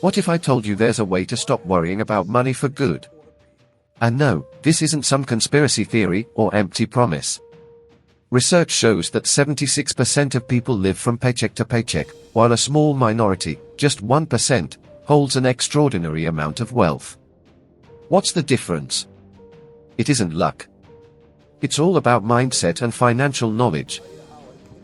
What if I told you there's a way to stop worrying about money for good? And no, this isn't some conspiracy theory or empty promise. Research shows that 76% of people live from paycheck to paycheck, while a small minority, just 1%, holds an extraordinary amount of wealth. What's the difference? It isn't luck. It's all about mindset and financial knowledge.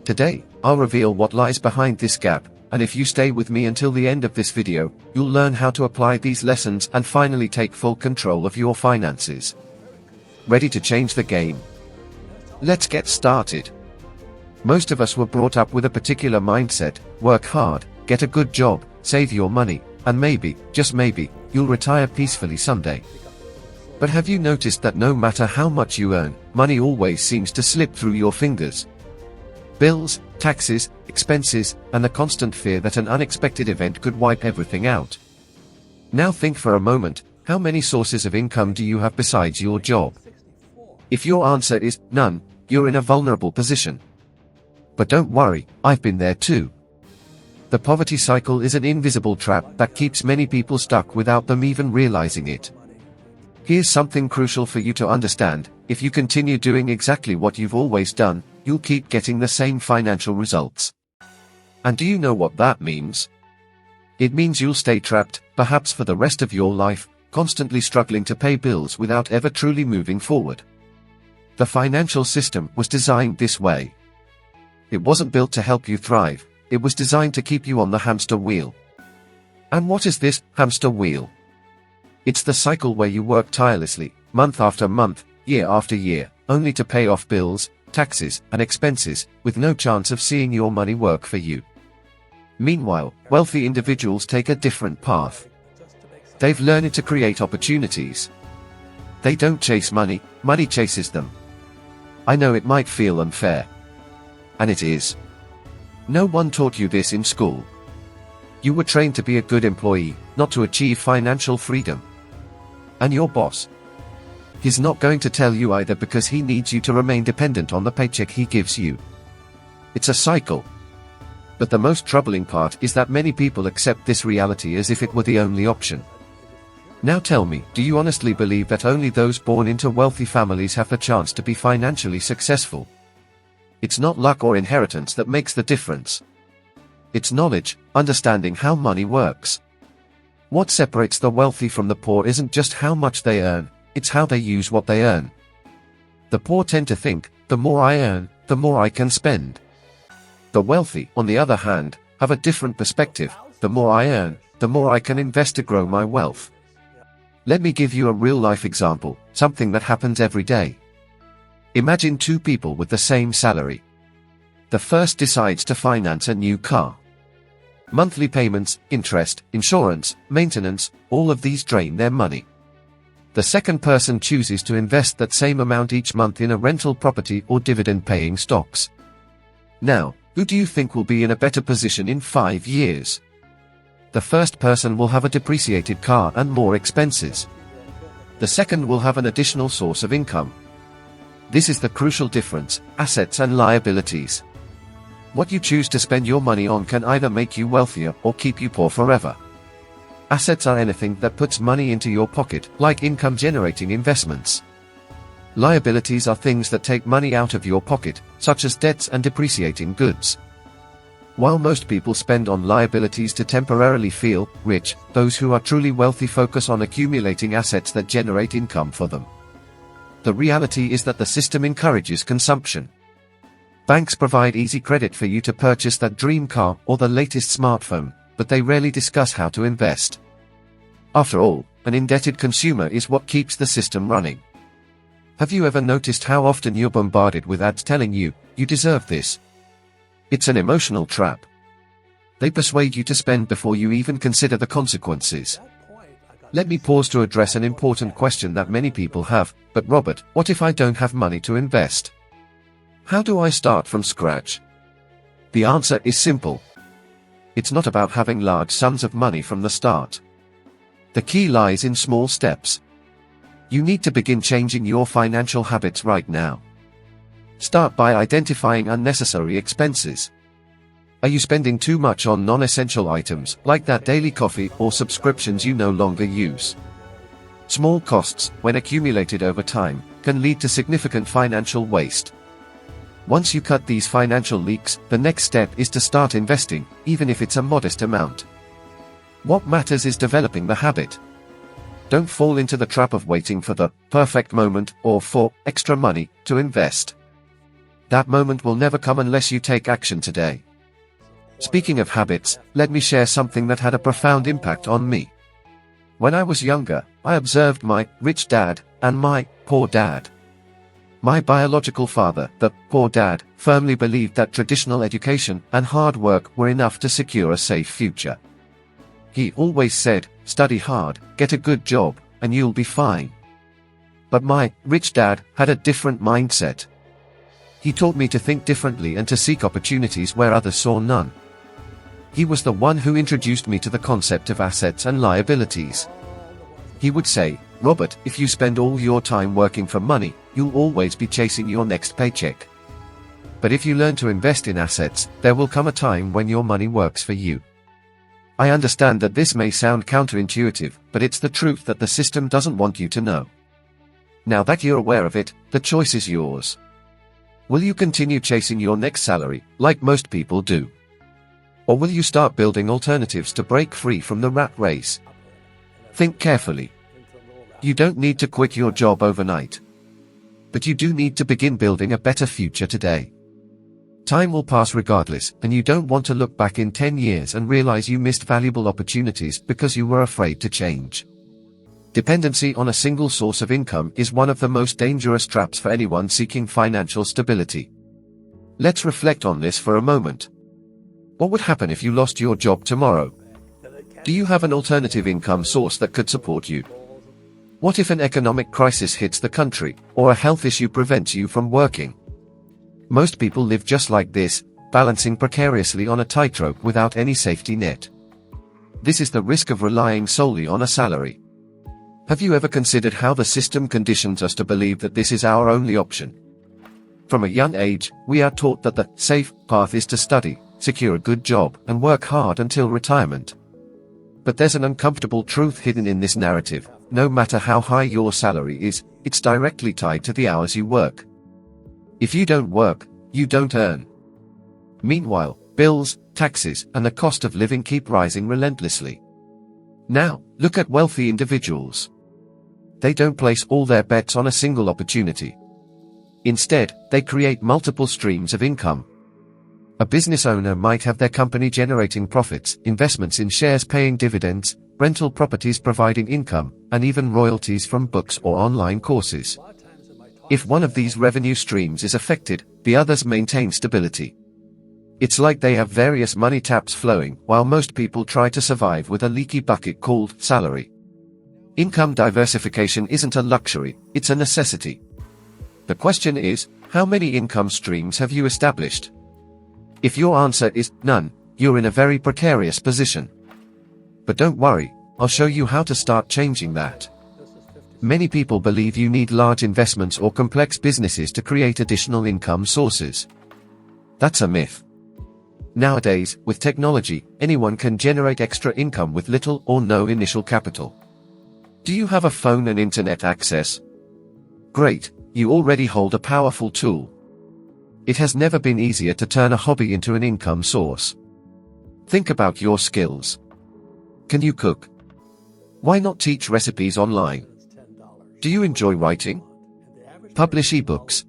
Today, I'll reveal what lies behind this gap, and if you stay with me until the end of this video, you'll learn how to apply these lessons and finally take full control of your finances. Ready to change the game? Let's get started. Most of us were brought up with a particular mindset: work hard, get a good job, save your money, and maybe, just maybe, you'll retire peacefully someday. But have you noticed that no matter how much you earn, money always seems to slip through your fingers? Bills, taxes, expenses, and the constant fear that an unexpected event could wipe everything out. Now think for a moment, how many sources of income do you have besides your job? If your answer is none, you're in a vulnerable position. But don't worry, I've been there too. The poverty cycle is an invisible trap that keeps many people stuck without them even realizing it. Here's something crucial for you to understand: if you continue doing exactly what you've always done, you'll keep getting the same financial results. And do you know what that means? It means you'll stay trapped, perhaps for the rest of your life, constantly struggling to pay bills without ever truly moving forward. The financial system was designed this way. It wasn't built to help you thrive, it was designed to keep you on the hamster wheel. And what is this hamster wheel? It's the cycle where you work tirelessly, month after month, year after year, only to pay off bills, taxes, and expenses, with no chance of seeing your money work for you. Meanwhile, wealthy individuals take a different path. They've learned to create opportunities. They don't chase money, money chases them. I know it might feel unfair. And it is. No one taught you this in school. You were trained to be a good employee, not to achieve financial freedom. And your boss? He's not going to tell you either, because he needs you to remain dependent on the paycheck he gives you. It's a cycle. But the most troubling part is that many people accept this reality as if it were the only option. Now tell me, do you honestly believe that only those born into wealthy families have the chance to be financially successful? It's not luck or inheritance that makes the difference. It's knowledge, understanding how money works. What separates the wealthy from the poor isn't just how much they earn, it's how they use what they earn. The poor tend to think, the more I earn, the more I can spend. The wealthy, on the other hand, have a different perspective: the more I earn, the more I can invest to grow my wealth. Let me give you a real-life example, something that happens every day. Imagine two people with the same salary. The first decides to finance a new car. Monthly payments, interest, insurance, maintenance, all of these drain their money. The second person chooses to invest that same amount each month in a rental property or dividend-paying stocks. Now, who do you think will be in a better position in 5 years? The first person will have a depreciated car and more expenses. The second will have an additional source of income. This is the crucial difference: assets and liabilities. What you choose to spend your money on can either make you wealthier or keep you poor forever. Assets are anything that puts money into your pocket, like income-generating investments. Liabilities are things that take money out of your pocket, such as debts and depreciating goods. While most people spend on liabilities to temporarily feel rich, those who are truly wealthy focus on accumulating assets that generate income for them. The reality is that the system encourages consumption. Banks provide easy credit for you to purchase that dream car or the latest smartphone, but they rarely discuss how to invest. After all, an indebted consumer is what keeps the system running. Have you ever noticed how often you're bombarded with ads telling you, you deserve this? It's an emotional trap. They persuade you to spend before you even consider the consequences. Let me pause to address an important question that many people have: but Robert, what if I don't have money to invest? How do I start from scratch? The answer is simple. It's not about having large sums of money from the start. The key lies in small steps. You need to begin changing your financial habits right now. Start by identifying unnecessary expenses. Are you spending too much on non-essential items, like that daily coffee or subscriptions you no longer use? Small costs, when accumulated over time, can lead to significant financial waste. Once you cut these financial leaks, the next step is to start investing, even if it's a modest amount. What matters is developing the habit. Don't fall into the trap of waiting for the perfect moment or for extra money to invest. That moment will never come unless you take action today. Speaking of habits, let me share something that had a profound impact on me. When I was younger, I observed my rich dad and my poor dad. My biological father, the poor dad, firmly believed that traditional education and hard work were enough to secure a safe future. He always said, study hard, get a good job, and you'll be fine. But my rich dad had a different mindset. He taught me to think differently and to seek opportunities where others saw none. He was the one who introduced me to the concept of assets and liabilities. He would say, Robert, if you spend all your time working for money, you'll always be chasing your next paycheck. But if you learn to invest in assets, there will come a time when your money works for you. I understand that this may sound counterintuitive, but it's the truth that the system doesn't want you to know. Now that you're aware of it, the choice is yours. Will you continue chasing your next salary, like most people do? Or will you start building alternatives to break free from the rat race? Think carefully. You don't need to quit your job overnight. But you do need to begin building a better future today. Time will pass regardless, and you don't want to look back in 10 years and realize you missed valuable opportunities because you were afraid to change. Dependency on a single source of income is one of the most dangerous traps for anyone seeking financial stability. Let's reflect on this for a moment. What would happen if you lost your job tomorrow? Do you have an alternative income source that could support you? What if an economic crisis hits the country, or a health issue prevents you from working? Most people live just like this, balancing precariously on a tightrope without any safety net. This is the risk of relying solely on a salary. Have you ever considered how the system conditions us to believe that this is our only option? From a young age, we are taught that the safe path is to study, secure a good job, and work hard until retirement. But there's an uncomfortable truth hidden in this narrative. No matter how high your salary is, it's directly tied to the hours you work. If you don't work, you don't earn. Meanwhile, bills, taxes, and the cost of living keep rising relentlessly. Now, look at wealthy individuals. They don't place all their bets on a single opportunity. Instead, they create multiple streams of income. A business owner might have their company generating profits, investments in shares paying dividends, rental properties providing income, and even royalties from books or online courses. If one of these revenue streams is affected, the others maintain stability. It's like they have various money taps flowing, while most people try to survive with a leaky bucket called salary. Income diversification isn't a luxury, it's a necessity. The question is, how many income streams have you established? If your answer is none, you're in a very precarious position. But don't worry, I'll show you how to start changing that. Many people believe you need large investments or complex businesses to create additional income sources. That's a myth. Nowadays, with technology, anyone can generate extra income with little or no initial capital. Do you have a phone and internet access? Great, you already hold a powerful tool. It has never been easier to turn a hobby into an income source. Think about your skills. Can you cook? Why not teach recipes online? Do you enjoy writing? Publish ebooks?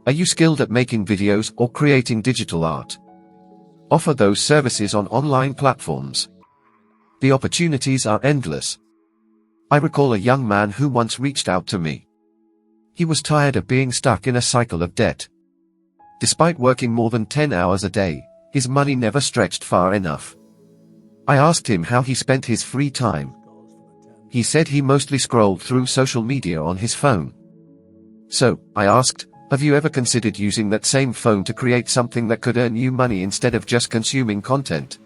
Are you skilled at making videos or creating digital art? Offer those services on online platforms. The opportunities are endless. I recall a young man who once reached out to me. He was tired of being stuck in a cycle of debt. Despite working more than 10 hours a day, his money never stretched far enough. I asked him how he spent his free time. He said he mostly scrolled through social media on his phone. So, I asked, have you ever considered using that same phone to create something that could earn you money instead of just consuming content?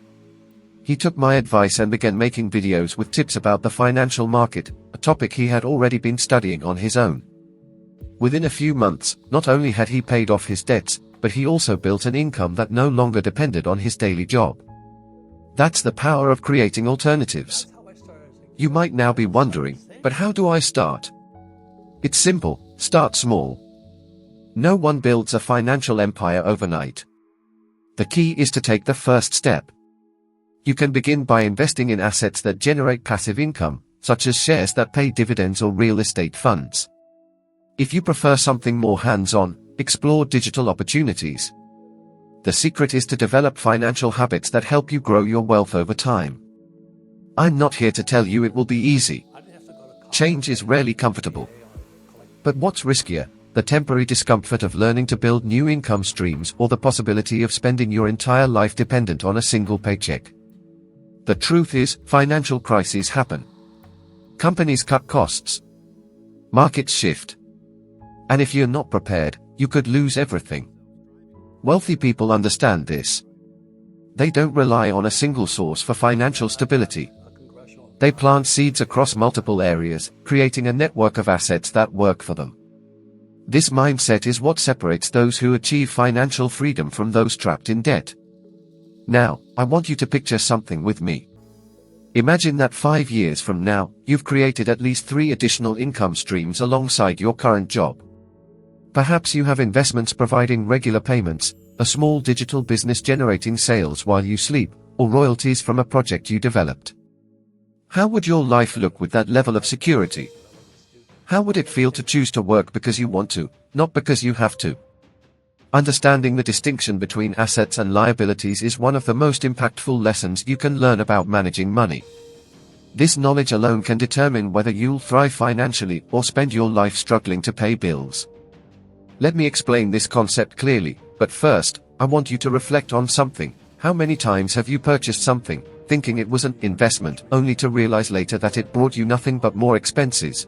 He took my advice and began making videos with tips about the financial market, a topic he had already been studying on his own. Within a few months, not only had he paid off his debts, but he also built an income that no longer depended on his daily job. That's the power of creating alternatives. You might now be wondering, but how do I start? It's simple: start small. No one builds a financial empire overnight. The key is to take the first step. You can begin by investing in assets that generate passive income, such as shares that pay dividends or real estate funds. If you prefer something more hands-on, explore digital opportunities. The secret is to develop financial habits that help you grow your wealth over time. I'm not here to tell you it will be easy. Change is rarely comfortable. But what's riskier, the temporary discomfort of learning to build new income streams, or the possibility of spending your entire life dependent on a single paycheck? The truth is, financial crises happen. Companies cut costs. Markets shift. And if you're not prepared, you could lose everything. Wealthy people understand this. They don't rely on a single source for financial stability. They plant seeds across multiple areas, creating a network of assets that work for them. This mindset is what separates those who achieve financial freedom from those trapped in debt. Now, I want you to picture something with me. Imagine that 5 years from now, you've created at least 3 additional income streams alongside your current job. Perhaps you have investments providing regular payments, a small digital business generating sales while you sleep, or royalties from a project you developed. How would your life look with that level of security? How would it feel to choose to work because you want to, not because you have to? Understanding the distinction between assets and liabilities is one of the most impactful lessons you can learn about managing money. This knowledge alone can determine whether you'll thrive financially or spend your life struggling to pay bills. Let me explain this concept clearly, but first, I want you to reflect on something. How many times have you purchased something, thinking it was an investment, only to realize later that it brought you nothing but more expenses?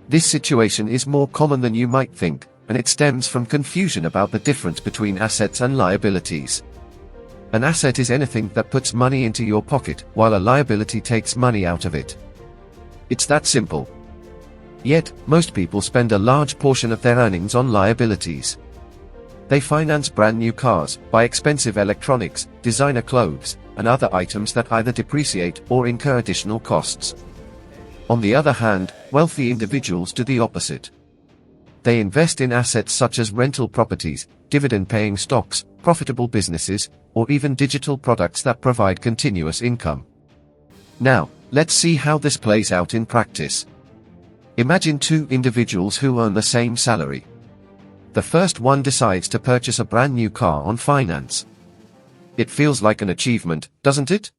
This situation is more common than you might think, and it stems from confusion about the difference between assets and liabilities. An asset is anything that puts money into your pocket, while a liability takes money out of it. It's that simple. Yet, most people spend a large portion of their earnings on liabilities. They finance brand new cars, buy expensive electronics, designer clothes, and other items that either depreciate or incur additional costs. On the other hand, wealthy individuals do the opposite. They invest in assets such as rental properties, dividend-paying stocks, profitable businesses, or even digital products that provide continuous income. Now, let's see how this plays out in practice. Imagine 2 individuals who earn the same salary. The first one decides to purchase a brand new car on finance. It feels like an achievement, doesn't it?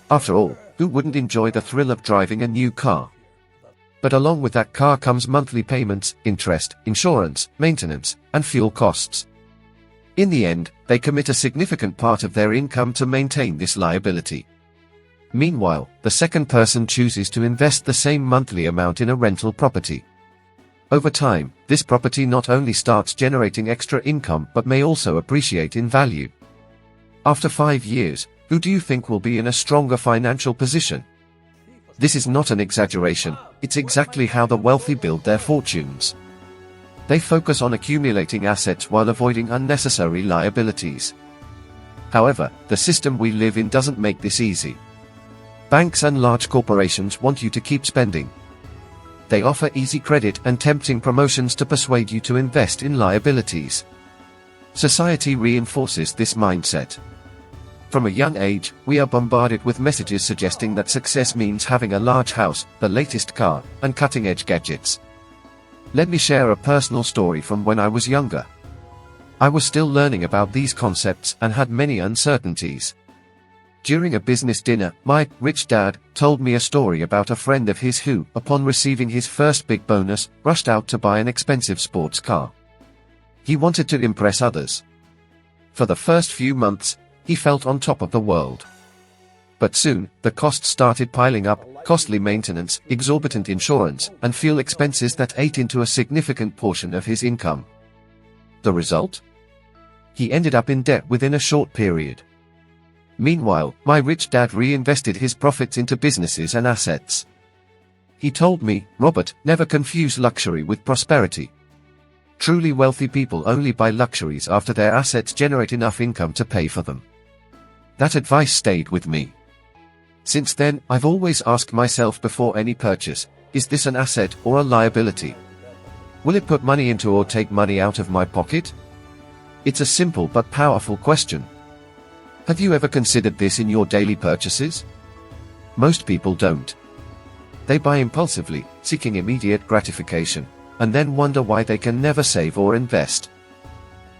After all, who wouldn't enjoy the thrill of driving a new car? But along with that car comes monthly payments, interest, insurance, maintenance, and fuel costs. In the end, they commit a significant part of their income to maintain this liability. Meanwhile, the second person chooses to invest the same monthly amount in a rental property. Over time, this property not only starts generating extra income but may also appreciate in value. After 5 years, who do you think will be in a stronger financial position? This is not an exaggeration, it's exactly how the wealthy build their fortunes. They focus on accumulating assets while avoiding unnecessary liabilities. However, the system we live in doesn't make this easy. Banks and large corporations want you to keep spending. They offer easy credit and tempting promotions to persuade you to invest in liabilities. Society reinforces this mindset. From a young age, we are bombarded with messages suggesting that success means having a large house, the latest car, and cutting-edge gadgets. Let me share a personal story from when I was younger. I was still learning about these concepts and had many uncertainties. During a business dinner, my rich dad told me a story about a friend of his who, upon receiving his first big bonus, rushed out to buy an expensive sports car. He wanted to impress others. For the first few months, he felt on top of the world. But soon, the costs started piling up: costly maintenance, exorbitant insurance, and fuel expenses that ate into a significant portion of his income. The result? He ended up in debt within a short period. Meanwhile, my rich dad reinvested his profits into businesses and assets. He told me, "Robert, never confuse luxury with prosperity. Truly wealthy people only buy luxuries after their assets generate enough income to pay for them. That advice stayed with me. Since then, I've always asked myself before any purchase, is this an asset or a liability? Will it put money into or take money out of my pocket? It's a simple but powerful question. Have you ever considered this in your daily purchases? Most people don't. They buy impulsively, seeking immediate gratification, and then wonder why they can never save or invest.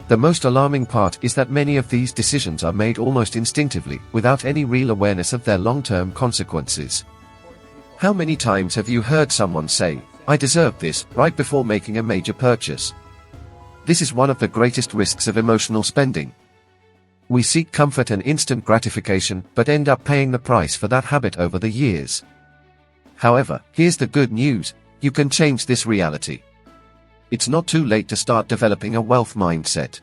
The most alarming part is that many of these decisions are made almost instinctively, without any real awareness of their long-term consequences. How many times have you heard someone say, "I deserve this," right before making a major purchase? This is one of the greatest risks of emotional spending. We seek comfort and instant gratification, but end up paying the price for that habit over the years. However, here's the good news: you can change this reality. It's not too late to start developing a wealth mindset.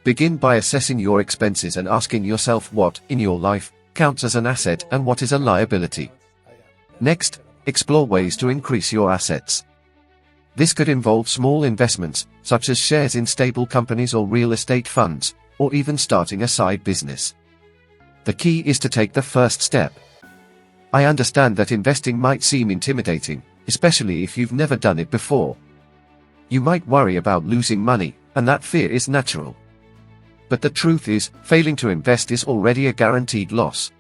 Begin by assessing your expenses and asking yourself what, in your life, counts as an asset and what is a liability. Next, explore ways to increase your assets. This could involve small investments, such as shares in stable companies or real estate funds, or even starting a side business. The key is to take the first step. I understand that investing might seem intimidating, especially if you've never done it before. You might worry about losing money, and that fear is natural. But the truth is, failing to invest is already a guaranteed loss.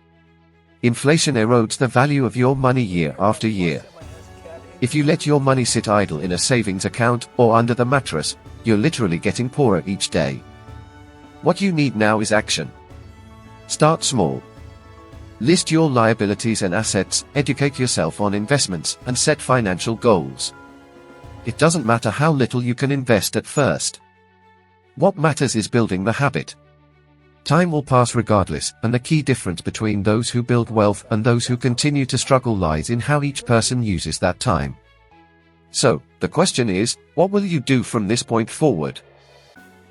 Inflation erodes the value of your money year after year. If you let your money sit idle in a savings account or under the mattress, you're literally getting poorer each day. What you need now is action. Start small. List your liabilities and assets, educate yourself on investments, and set financial goals. It doesn't matter how little you can invest at first. What matters is building the habit. Time will pass regardless, and the key difference between those who build wealth and those who continue to struggle lies in how each person uses that time. So, the question is, what will you do from this point forward?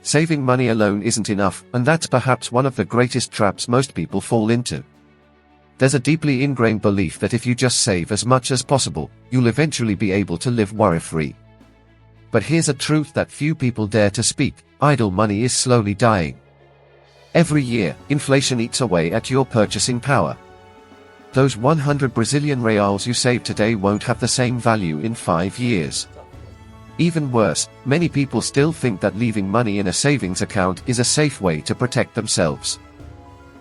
Saving money alone isn't enough, and that's perhaps one of the greatest traps most people fall into. There's a deeply ingrained belief that if you just save as much as possible, you'll eventually be able to live worry-free. But here's a truth that few people dare to speak: idle money is slowly dying. Every year, inflation eats away at your purchasing power. Those 100 Brazilian reals you save today won't have the same value in 5 years. Even worse, many people still think that leaving money in a savings account is a safe way to protect themselves.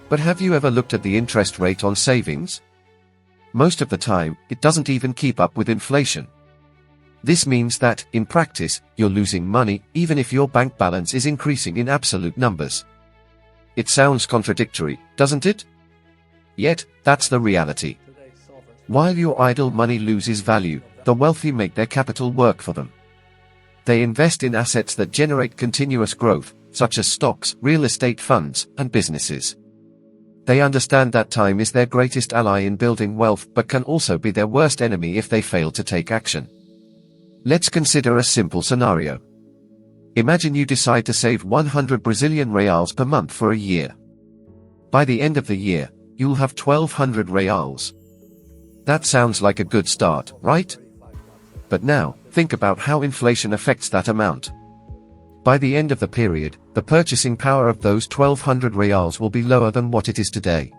But have you ever looked at the interest rate on savings? Most of the time, it doesn't even keep up with inflation. This means that, in practice, you're losing money, even if your bank balance is increasing in absolute numbers. It sounds contradictory, doesn't it? Yet, that's the reality. While your idle money loses value, the wealthy make their capital work for them. They invest in assets that generate continuous growth, such as stocks, real estate funds, and businesses. They understand that time is their greatest ally in building wealth, but can also be their worst enemy if they fail to take action. Let's consider a simple scenario. Imagine you decide to save 100 Brazilian reals per month for a year. By the end of the year, you'll have 1,200 reals. That sounds like a good start, right? But now, think about how inflation affects that amount. By the end of the period, the purchasing power of those 1,200 reals will be lower than what it is today.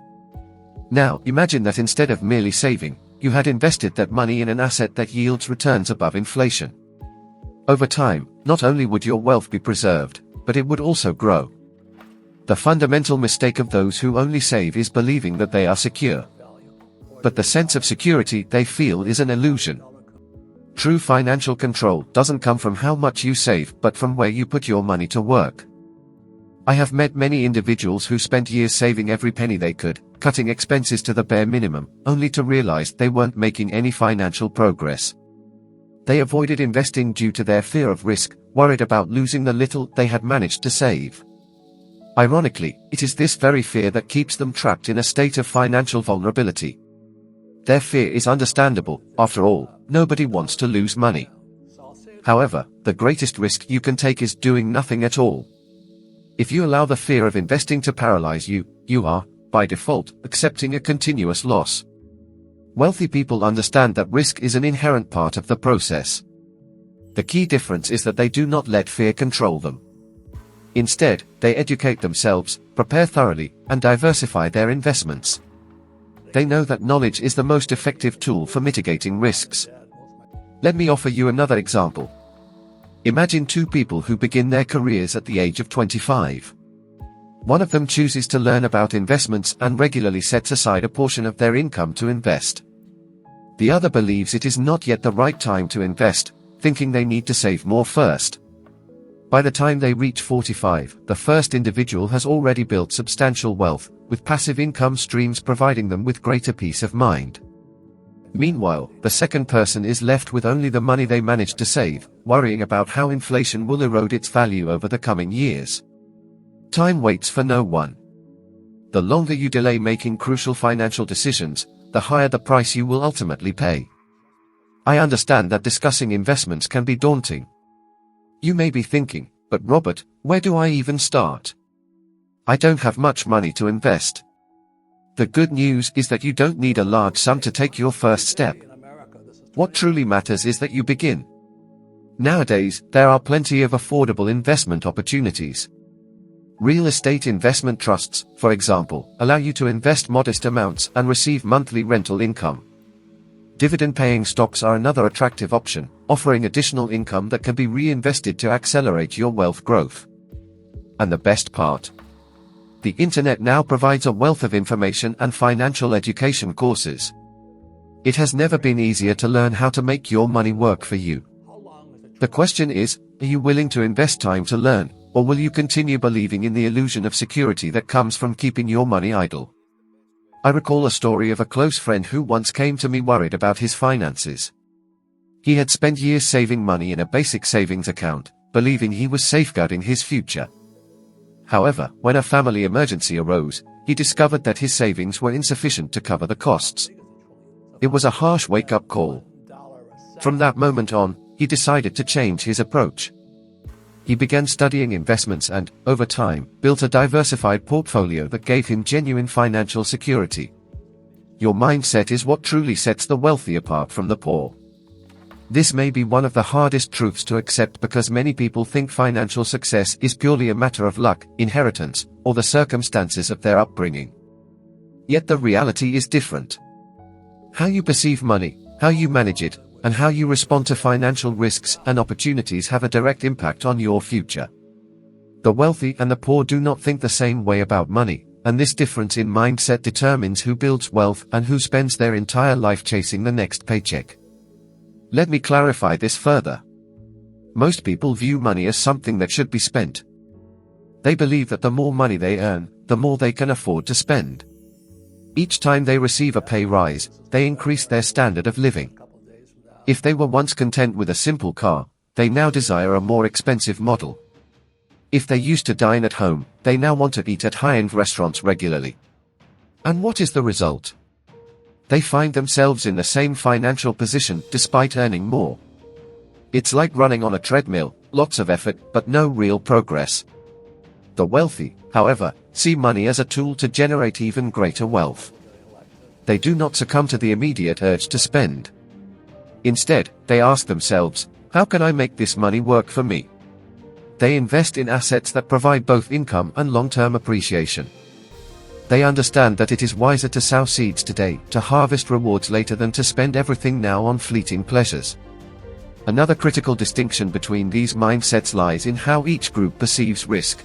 Now, imagine that instead of merely saving, you had invested that money in an asset that yields returns above inflation. Over time, not only would your wealth be preserved, but it would also grow. The fundamental mistake of those who only save is believing that they are secure. But the sense of security they feel is an illusion. True financial control doesn't come from how much you save, but from where you put your money to work. I have met many individuals who spent years saving every penny they could, cutting expenses to the bare minimum, only to realize they weren't making any financial progress. They avoided investing due to their fear of risk, worried about losing the little they had managed to save. Ironically, it is this very fear that keeps them trapped in a state of financial vulnerability. Their fear is understandable. After all, nobody wants to lose money. However, the greatest risk you can take is doing nothing at all. If you allow the fear of investing to paralyze you, you are, by default, accepting a continuous loss. Wealthy people understand that risk is an inherent part of the process. The key difference is that they do not let fear control them. Instead, they educate themselves, prepare thoroughly, and diversify their investments. They know that knowledge is the most effective tool for mitigating risks. Let me offer you another example. Imagine two people who begin their careers at the age of 25. One of them chooses to learn about investments and regularly sets aside a portion of their income to invest. The other believes it is not yet the right time to invest, thinking they need to save more first. By the time they reach 45, the first individual has already built substantial wealth, with passive income streams providing them with greater peace of mind. Meanwhile, the second person is left with only the money they managed to save, worrying about how inflation will erode its value over the coming years. Time waits for no one. The longer you delay making crucial financial decisions, the higher the price you will ultimately pay. I understand that discussing investments can be daunting. You may be thinking, but Robert, where do I even start? I don't have much money to invest. The good news is that you don't need a large sum to take your first step. What truly matters is that you begin. Nowadays, there are plenty of affordable investment opportunities. Real estate investment trusts, for example, allow you to invest modest amounts and receive monthly rental income. Dividend-paying stocks are another attractive option, offering additional income that can be reinvested to accelerate your wealth growth. And the best part? The internet now provides a wealth of information and financial education courses. It has never been easier to learn how to make your money work for you. The question is, are you willing to invest time to learn, or will you continue believing in the illusion of security that comes from keeping your money idle? I recall a story of a close friend who once came to me worried about his finances. He had spent years saving money in a basic savings account, believing he was safeguarding his future. However, when a family emergency arose, he discovered that his savings were insufficient to cover the costs. It was a harsh wake-up call. From that moment on, he decided to change his approach. He began studying investments and, over time, built a diversified portfolio that gave him genuine financial security. Your mindset is what truly sets the wealthy apart from the poor. This may be one of the hardest truths to accept because many people think financial success is purely a matter of luck, inheritance, or the circumstances of their upbringing. Yet the reality is different. How you perceive money, how you manage it, and how you respond to financial risks and opportunities have a direct impact on your future. The wealthy and the poor do not think the same way about money, and this difference in mindset determines who builds wealth and who spends their entire life chasing the next paycheck. Let me clarify this further. Most people view money as something that should be spent. They believe that the more money they earn, the more they can afford to spend. Each time they receive a pay rise, they increase their standard of living. If they were once content with a simple car, they now desire a more expensive model. If they used to dine at home, they now want to eat at high-end restaurants regularly. And what is the result? They find themselves in the same financial position despite earning more. It's like running on a treadmill, lots of effort but no real progress. The wealthy, however, see money as a tool to generate even greater wealth. They do not succumb to the immediate urge to spend. Instead, they ask themselves, how can I make this money work for me? They invest in assets that provide both income and long-term appreciation. They understand that it is wiser to sow seeds today to harvest rewards later than to spend everything now on fleeting pleasures. Another critical distinction between these mindsets lies in how each group perceives risk.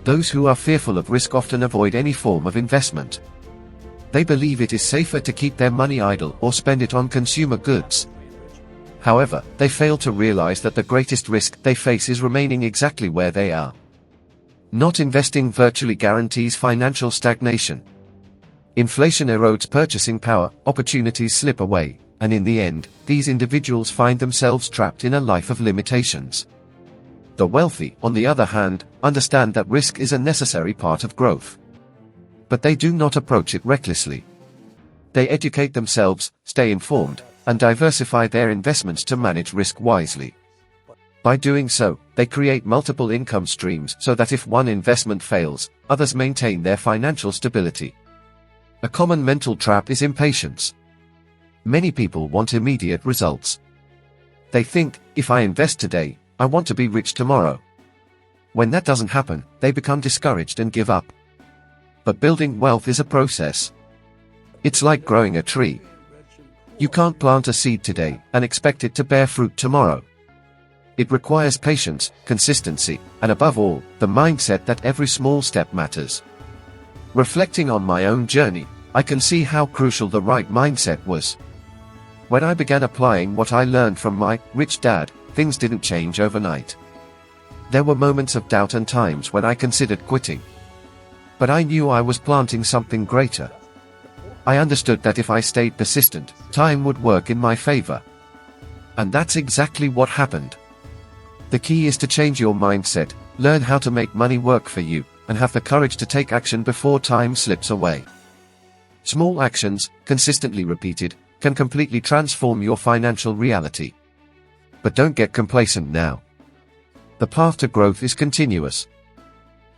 Those who are fearful of risk often avoid any form of investment. They believe it is safer to keep their money idle or spend it on consumer goods. However, they fail to realize that the greatest risk they face is remaining exactly where they are. Not investing virtually guarantees financial stagnation. Inflation erodes purchasing power, opportunities slip away, and in the end, these individuals find themselves trapped in a life of limitations. The wealthy, on the other hand, understand that risk is a necessary part of growth. But they do not approach it recklessly. They educate themselves, stay informed, and diversify their investments to manage risk wisely. By doing so, they create multiple income streams so that if one investment fails, others maintain their financial stability. A common mental trap is impatience. Many people want immediate results. They think, if I invest today, I want to be rich tomorrow. When that doesn't happen, they become discouraged and give up. But building wealth is a process. It's like growing a tree. You can't plant a seed today and expect it to bear fruit tomorrow. It requires patience, consistency, and above all, the mindset that every small step matters. Reflecting on my own journey, I can see how crucial the right mindset was. When I began applying what I learned from my rich dad, things didn't change overnight. There were moments of doubt and times when I considered quitting. But I knew I was planting something greater. I understood that if I stayed persistent, time would work in my favor. And that's exactly what happened. The key is to change your mindset, learn how to make money work for you, and have the courage to take action before time slips away. Small actions, consistently repeated, can completely transform your financial reality. But don't get complacent now. The path to growth is continuous.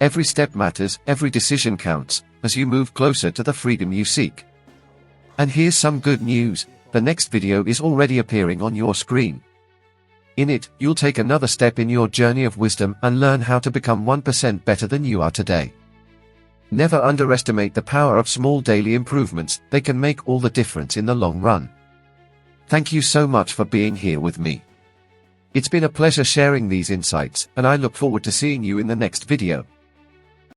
Every step matters, every decision counts, as you move closer to the freedom you seek. And here's some good news, the next video is already appearing on your screen. In it, you'll take another step in your journey of wisdom and learn how to become 1% better than you are today. Never underestimate the power of small daily improvements, they can make all the difference in the long run. Thank you so much for being here with me. It's been a pleasure sharing these insights, and I look forward to seeing you in the next video.